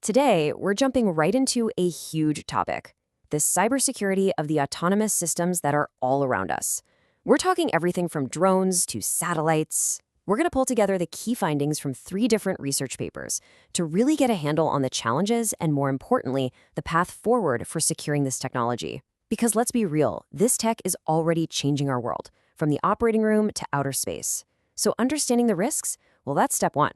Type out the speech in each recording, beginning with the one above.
Today, we're jumping right into a huge topic, the cybersecurity of the autonomous systems that are all around us. We're talking everything from drones to satellites. We're going to pull together the key findings from 3 different research papers to really get a handle on the challenges and, more importantly, the path forward for securing this technology. Because let's be real, this tech is already changing our world, from the operating room to outer space. So understanding the risks, well, that's step 1.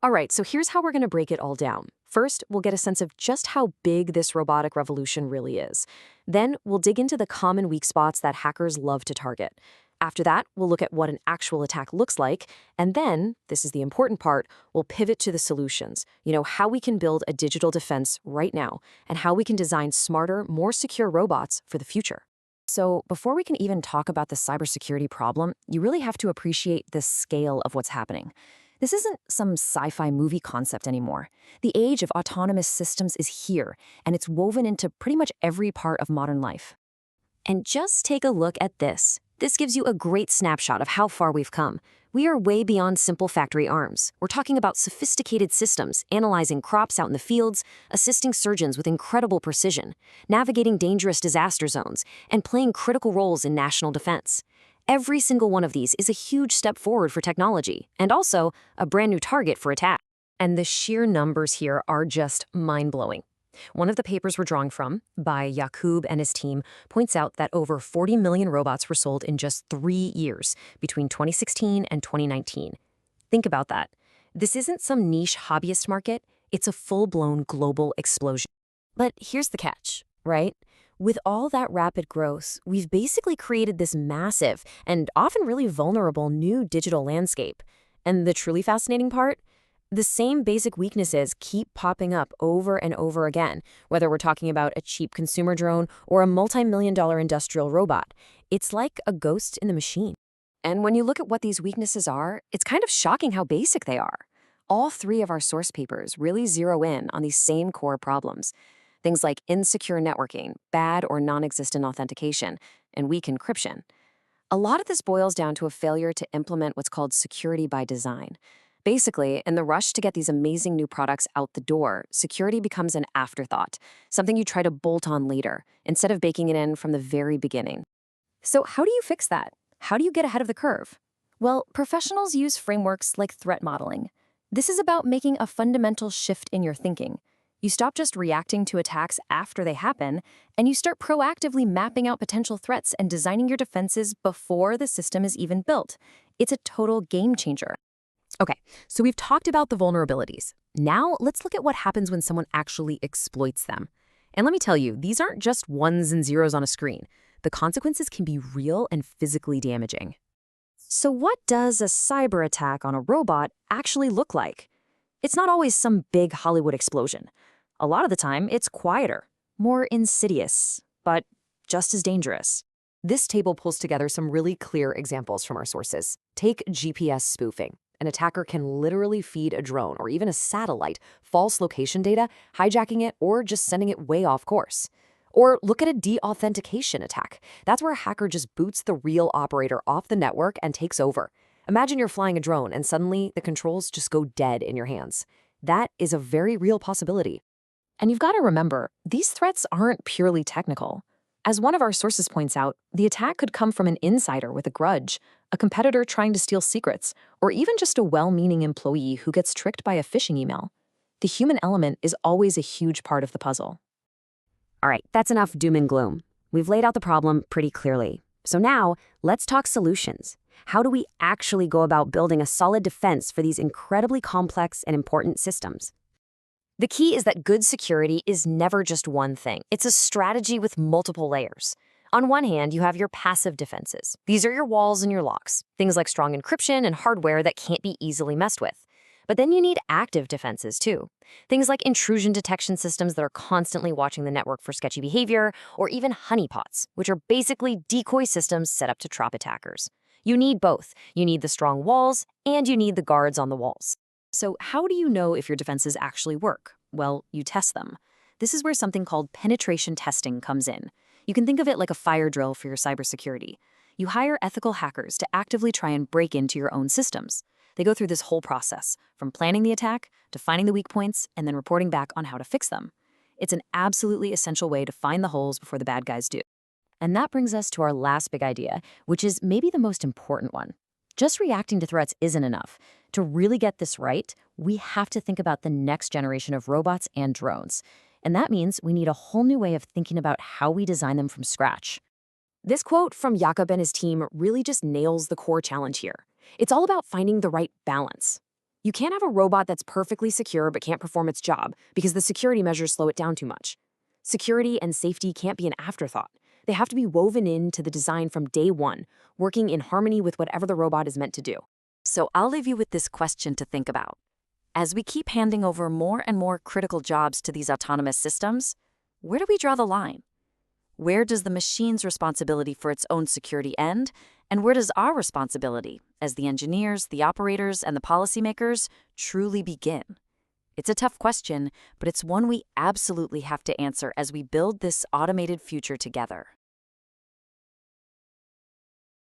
All right, so here's how we're going to break it all down. First, we'll get a sense of just how big this robotic revolution really is. Then, we'll dig into the common weak spots that hackers love to target. After that, we'll look at what an actual attack looks like. And then, this is the important part, we'll pivot to the solutions. How we can build a digital defense right now, and how we can design smarter, more secure robots for the future. So before we can even talk about the cybersecurity problem, you really have to appreciate the scale of what's happening. This isn't some sci-fi movie concept anymore. The age of autonomous systems is here, and it's woven into pretty much every part of modern life. And just take a look at this. This gives you a great snapshot of how far we've come. We are way beyond simple factory arms. We're talking about sophisticated systems, analyzing crops out in the fields, assisting surgeons with incredible precision, navigating dangerous disaster zones, and playing critical roles in national defense. Every single one of these is a huge step forward for technology, and also a brand new target for attack. And the sheer numbers here are just mind-blowing. One of the papers we're drawing from, by Yakub and his team, points out that over 40 million robots were sold in just 3 years, between 2016 and 2019. Think about that. This isn't some niche hobbyist market, it's a full-blown global explosion. But here's the catch, right? With all that rapid growth, we've basically created this massive and often really vulnerable new digital landscape. And the truly fascinating part? The same basic weaknesses keep popping up over and over again, whether we're talking about a cheap consumer drone or a multi-million-dollar industrial robot. It's like a ghost in the machine. And when you look at what these weaknesses are, it's kind of shocking how basic they are. All 3 of our source papers really zero in on these same core problems. Things like insecure networking, bad or non-existent authentication, and weak encryption. A lot of this boils down to a failure to implement what's called security by design. Basically, in the rush to get these amazing new products out the door, security becomes an afterthought, something you try to bolt on later, instead of baking it in from the very beginning. So how do you fix that? How do you get ahead of the curve? Well, professionals use frameworks like threat modeling. This is about making a fundamental shift in your thinking. You stop just reacting to attacks after they happen, and you start proactively mapping out potential threats and designing your defenses before the system is even built. It's a total game changer. Okay, so we've talked about the vulnerabilities. Now let's look at what happens when someone actually exploits them. And let me tell you, these aren't just ones and zeros on a screen. The consequences can be real and physically damaging. So what does a cyber attack on a robot actually look like? It's not always some big Hollywood explosion. A lot of the time, it's quieter, more insidious, but just as dangerous. This table pulls together some really clear examples from our sources. Take GPS spoofing. An attacker can literally feed a drone or even a satellite false location data, hijacking it or just sending it way off course. Or look at a de-authentication attack. That's where a hacker just boots the real operator off the network and takes over. Imagine you're flying a drone and suddenly the controls just go dead in your hands. That is a very real possibility. And you've got to remember, these threats aren't purely technical. As one of our sources points out, the attack could come from an insider with a grudge, a competitor trying to steal secrets, or even just a well-meaning employee who gets tricked by a phishing email. The human element is always a huge part of the puzzle. All right, that's enough doom and gloom. We've laid out the problem pretty clearly. So now, let's talk solutions. How do we actually go about building a solid defense for these incredibly complex and important systems? The key is that good security is never just one thing. It's a strategy with multiple layers. On one hand, you have your passive defenses. These are your walls and your locks, things like strong encryption and hardware that can't be easily messed with. But then you need active defenses too. Things like intrusion detection systems that are constantly watching the network for sketchy behavior, or even honeypots, which are basically decoy systems set up to trap attackers. You need both. You need the strong walls, and you need the guards on the walls. So how do you know if your defenses actually work? Well, you test them. This is where something called penetration testing comes in. You can think of it like a fire drill for your cybersecurity. You hire ethical hackers to actively try and break into your own systems. They go through this whole process, from planning the attack to finding the weak points and then reporting back on how to fix them. It's an absolutely essential way to find the holes before the bad guys do. And that brings us to our last big idea, which is maybe the most important one. Just reacting to threats isn't enough. To really get this right, we have to think about the next generation of robots and drones. And that means we need a whole new way of thinking about how we design them from scratch. This quote from Jakob and his team really just nails the core challenge here. It's all about finding the right balance. You can't have a robot that's perfectly secure but can't perform its job because the security measures slow it down too much. Security and safety can't be an afterthought. They have to be woven into the design from day one, working in harmony with whatever the robot is meant to do. So I'll leave you with this question to think about. As we keep handing over more and more critical jobs to these autonomous systems, where do we draw the line? Where does the machine's responsibility for its own security end, and where does our responsibility, as the engineers, the operators, and the policymakers, truly begin? It's a tough question, but it's one we absolutely have to answer as we build this automated future together.